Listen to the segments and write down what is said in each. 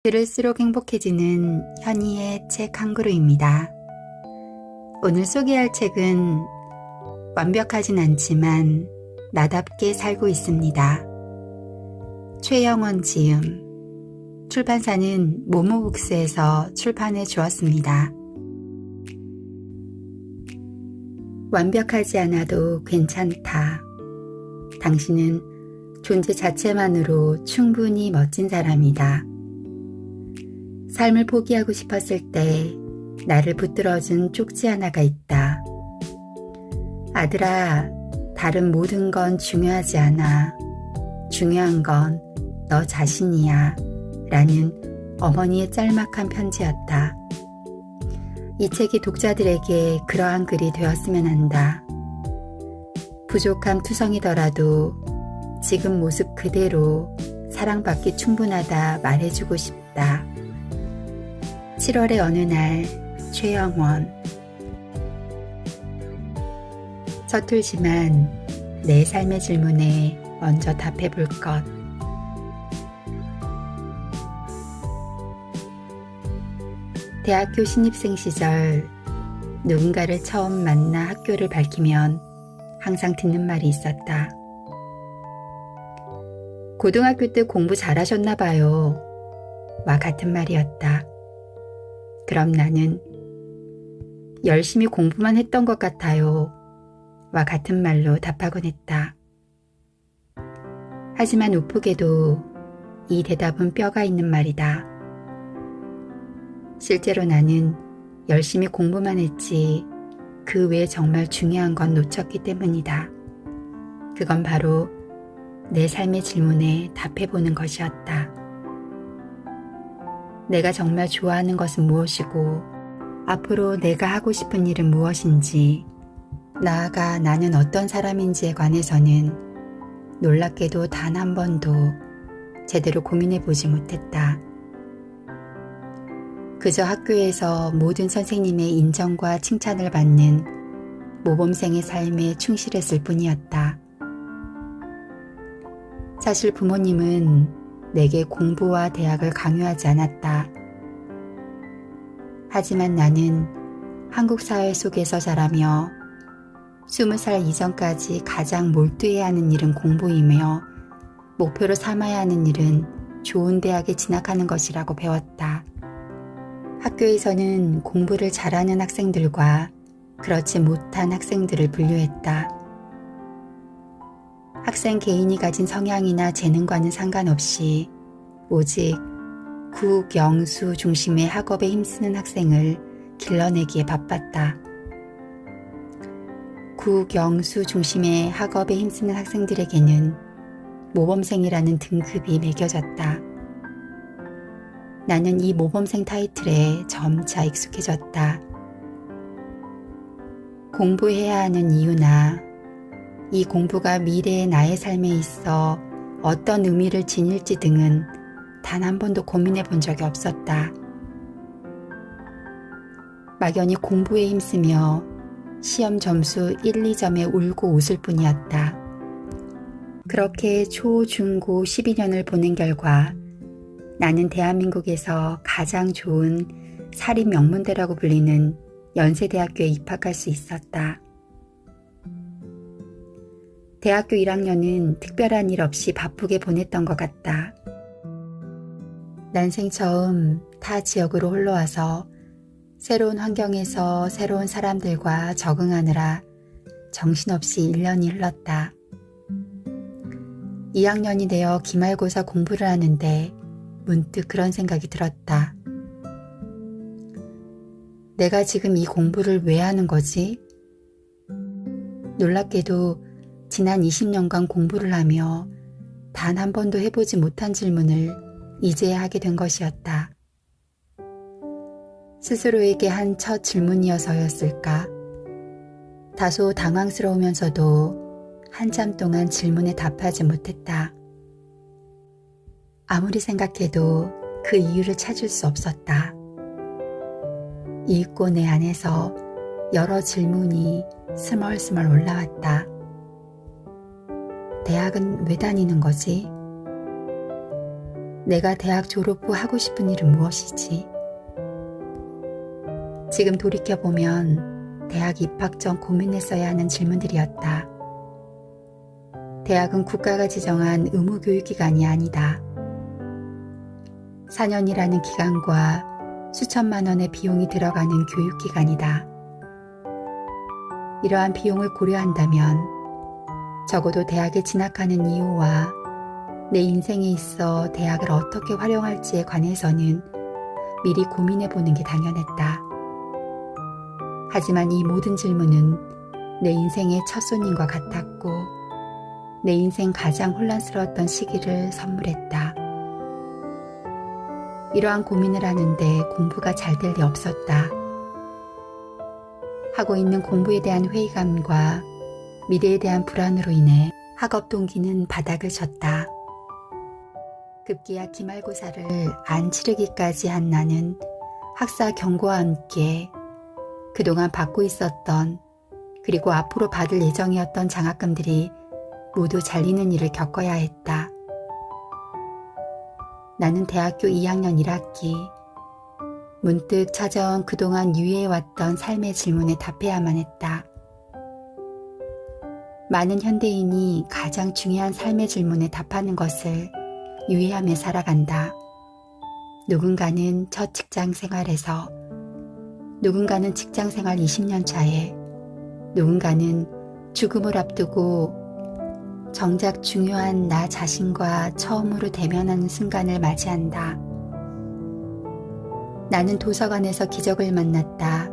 들을수록 행복해지는 현이의 책 한 그루입니다. 오늘 소개할 책은 완벽하진 않지만 나답게 살고 있습니다. 최영원 지음, 출판사는 모모북스에서 출판해 주었습니다. 완벽하지 않아도 괜찮다. 당신은 존재 자체만으로 충분히 멋진 사람이다. 삶을 포기하고 싶었을 때 나를 붙들어준 쪽지 하나가 있다. 아들아, 다른 모든 건 중요하지 않아. 중요한 건 너 자신이야. 라는 어머니의 짤막한 편지였다. 이 책이 독자들에게 그러한 글이 되었으면 한다. 부족함 투성이더라도 지금 모습 그대로 사랑받기 충분하다 말해주고 싶다. 7월의 어느 날, 최영원. 서툴지만 내 삶의 질문에 먼저 답해볼 것. 대학교 신입생 시절 누군가를 처음 만나 학교를 밝히면 항상 듣는 말이 있었다. 고등학교 때 공부 잘하셨나 봐요. 와 같은 말이었다. 그럼 나는 열심히 공부만 했던 것 같아요. 와 같은 말로 답하곤 했다. 하지만 우프게도 이 대답은 뼈가 있는 말이다. 실제로 나는 열심히 공부만 했지 그 외에 정말 중요한 건 놓쳤기 때문이다. 그건 바로 내 삶의 질문에 답해보는 것이었다. 내가 정말 좋아하는 것은 무엇이고 앞으로 내가 하고 싶은 일은 무엇인지 나아가 나는 어떤 사람인지에 관해서는 놀랍게도 단 한 번도 제대로 고민해보지 못했다. 그저 학교에서 모든 선생님의 인정과 칭찬을 받는 모범생의 삶에 충실했을 뿐이었다. 사실 부모님은 내게 공부와 대학을 강요하지 않았다. 하지만 나는 한국 사회 속에서 자라며 20살 이전까지 가장 몰두해야 하는 일은 공부이며 목표로 삼아야 하는 일은 좋은 대학에 진학하는 것이라고 배웠다. 학교에서는 공부를 잘하는 학생들과 그렇지 못한 학생들을 분류했다. 학생 개인이 가진 성향이나 재능과는 상관없이 오직 국영수 중심의 학업에 힘쓰는 학생을 길러내기에 바빴다. 국영수 중심의 학업에 힘쓰는 학생들에게는 모범생이라는 등급이 매겨졌다. 나는 이 모범생 타이틀에 점차 익숙해졌다. 공부해야 하는 이유나 이 공부가 미래의 나의 삶에 있어 어떤 의미를 지닐지 등은 단 한 번도 고민해 본 적이 없었다. 막연히 공부에 힘쓰며 시험 점수 1, 2점에 울고 웃을 뿐이었다. 그렇게 초, 중, 고 12년을 보낸 결과 나는 대한민국에서 가장 좋은 사립 명문대라고 불리는 연세대학교에 입학할 수 있었다. 대학교 1학년은 특별한 일 없이 바쁘게 보냈던 것 같다. 난생 처음 타 지역으로 홀로 와서 새로운 환경에서 새로운 사람들과 적응하느라 정신없이 1년이 흘렀다. 2학년이 되어 기말고사 공부를 하는데 문득 그런 생각이 들었다. 내가 지금 이 공부를 왜 하는 거지? 놀랍게도 지난 20년간 공부를 하며 단 한 번도 해보지 못한 질문을 이제야 하게 된 것이었다. 스스로에게 한 첫 질문이어서였을까? 다소 당황스러우면서도 한참 동안 질문에 답하지 못했다. 아무리 생각해도 그 이유를 찾을 수 없었다. 이윽고 내 안에서 여러 질문이 스멀스멀 올라왔다. 대학은 왜 다니는 거지? 내가 대학 졸업 후 하고 싶은 일은 무엇이지? 지금 돌이켜보면 대학 입학 전 고민했어야 하는 질문들이었다. 대학은 국가가 지정한 의무교육기관이 아니다. 4년이라는 기간과 수천만 원의 비용이 들어가는 교육기관이다. 이러한 비용을 고려한다면 적어도 대학에 진학하는 이유와 내 인생에 있어 대학을 어떻게 활용할지에 관해서는 미리 고민해보는 게 당연했다. 하지만 이 모든 질문은 내 인생의 첫 손님과 같았고 내 인생 가장 혼란스러웠던 시기를 선물했다. 이러한 고민을 하는데 공부가 잘 될 리 없었다. 하고 있는 공부에 대한 회의감과 미래에 대한 불안으로 인해 학업 동기는 바닥을 쳤다. 급기야 기말고사를 안 치르기까지 한 나는 학사 경고와 함께 그동안 받고 있었던 그리고 앞으로 받을 예정이었던 장학금들이 모두 잘리는 일을 겪어야 했다. 나는 대학교 2학년 1학기 문득 찾아온 그동안 유예해왔던 삶의 질문에 답해야만 했다. 많은 현대인이 가장 중요한 삶의 질문에 답하는 것을 유예하며 살아간다. 누군가는 첫 직장 생활에서, 누군가는 직장 생활 20년 차에, 누군가는 죽음을 앞두고 정작 중요한 나 자신과 처음으로 대면하는 순간을 맞이한다. 나는 도서관에서 기적을 만났다.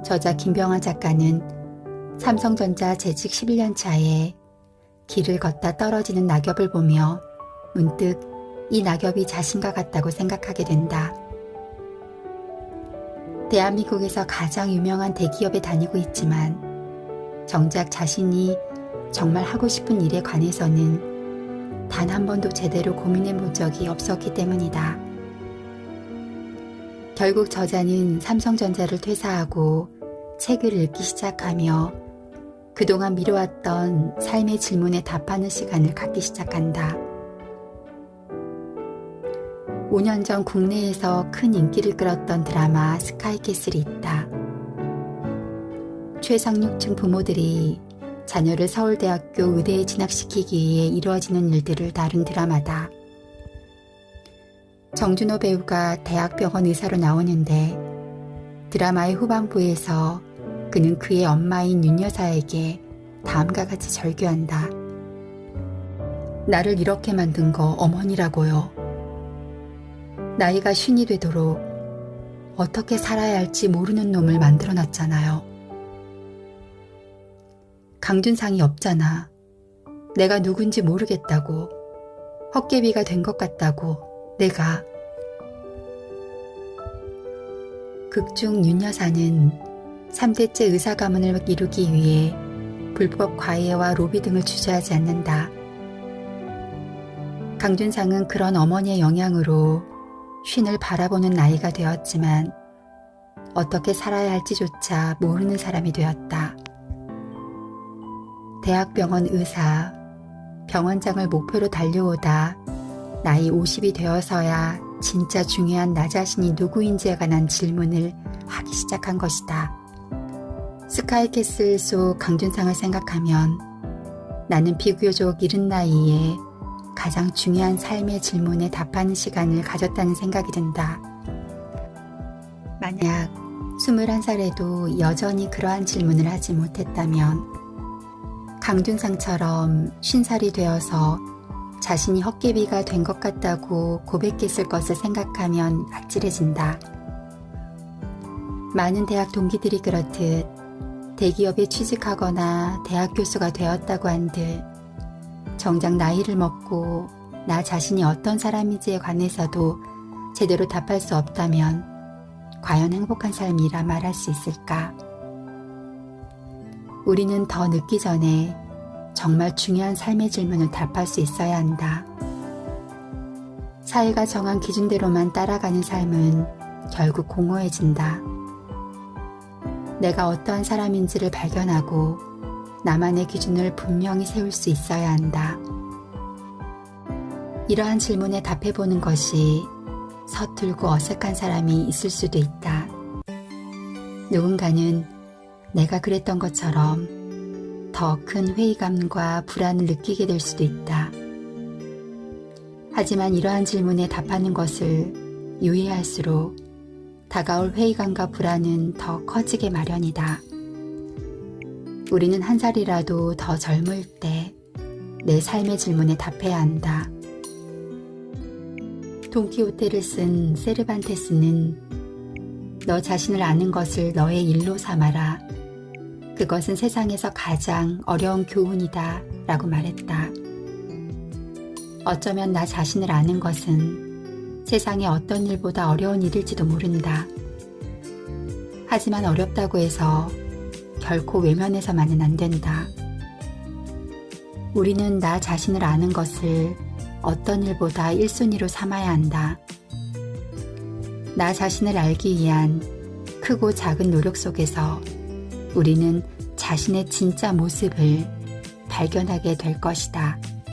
저자 김병환 작가는 삼성전자 재직 11년 차에 길을 걷다 떨어지는 낙엽을 보며 문득 이 낙엽이 자신과 같다고 생각하게 된다. 대한민국에서 가장 유명한 대기업에 다니고 있지만 정작 자신이 정말 하고 싶은 일에 관해서는 단 한 번도 제대로 고민해 본 적이 없었기 때문이다. 결국 저자는 삼성전자를 퇴사하고 책을 읽기 시작하며 그동안 미뤄왔던 삶의 질문에 답하는 시간을 갖기 시작한다. 5년 전 국내에서 큰 인기를 끌었던 드라마 스카이캐슬이 있다. 최상류층 부모들이 자녀를 서울대학교 의대에 진학시키기 위해 이루어지는 일들을 다룬 드라마다. 정준호 배우가 대학병원 의사로 나오는데 드라마의 후반부에서 그는 그의 엄마인 윤 여사에게 다음과 같이 절규한다. 나를 이렇게 만든 거 어머니라고요. 나이가 50이 되도록 어떻게 살아야 할지 모르는 놈을 만들어놨잖아요. 강준상이 없잖아. 내가 누군지 모르겠다고. 헛개비가 된 것 같다고. 내가. 극중 윤 여사는 3대째 의사 가문을 이루기 위해 불법 과외와 로비 등을 주저하지 않는다. 강준상은 그런 어머니의 영향으로 쉰을 바라보는 나이가 되었지만 어떻게 살아야 할지조차 모르는 사람이 되었다. 대학병원 의사, 병원장을 목표로 달려오다 나이 50이 되어서야 진짜 중요한 나 자신이 누구인지에 관한 질문을 하기 시작한 것이다. 스카이캐슬 속 강준상을 생각하면 나는 비교적 이른 나이에 가장 중요한 삶의 질문에 답하는 시간을 가졌다는 생각이 든다. 만약 21살에도 여전히 그러한 질문을 하지 못했다면 강준상처럼 50살이 되어서 자신이 헛개비가 된 것 같다고 고백했을 것을 생각하면 아찔해진다. 많은 대학 동기들이 그렇듯 대기업에 취직하거나 대학 교수가 되었다고 한들 정작 나이를 먹고 나 자신이 어떤 사람인지에 관해서도 제대로 답할 수 없다면 과연 행복한 삶이라 말할 수 있을까? 우리는 더 늦기 전에 정말 중요한 삶의 질문을 답할 수 있어야 한다. 사회가 정한 기준대로만 따라가는 삶은 결국 공허해진다. 내가 어떠한 사람인지를 발견하고 나만의 기준을 분명히 세울 수 있어야 한다. 이러한 질문에 답해보는 것이 서툴고 어색한 사람이 있을 수도 있다. 누군가는 내가 그랬던 것처럼 더 큰 회의감과 불안을 느끼게 될 수도 있다. 하지만 이러한 질문에 답하는 것을 유예할수록 다가올 회의감과 불안은 더 커지게 마련이다. 우리는 한 살이라도 더 젊을 때 내 삶의 질문에 답해야 한다. 돈키호테를 쓴 세르반테스는 너 자신을 아는 것을 너의 일로 삼아라. 그것은 세상에서 가장 어려운 교훈이다 라고 말했다. 어쩌면 나 자신을 아는 것은 세상의 어떤 일보다 어려운 일일지도 모른다. 하지만 어렵다고 해서 결코 외면해서만은 안 된다. 우리는 나 자신을 아는 것을 어떤 일보다 1순위로 삼아야 한다. 나 자신을 알기 위한 크고 작은 노력 속에서 우리는 자신의 진짜 모습을 발견하게 될 것이다.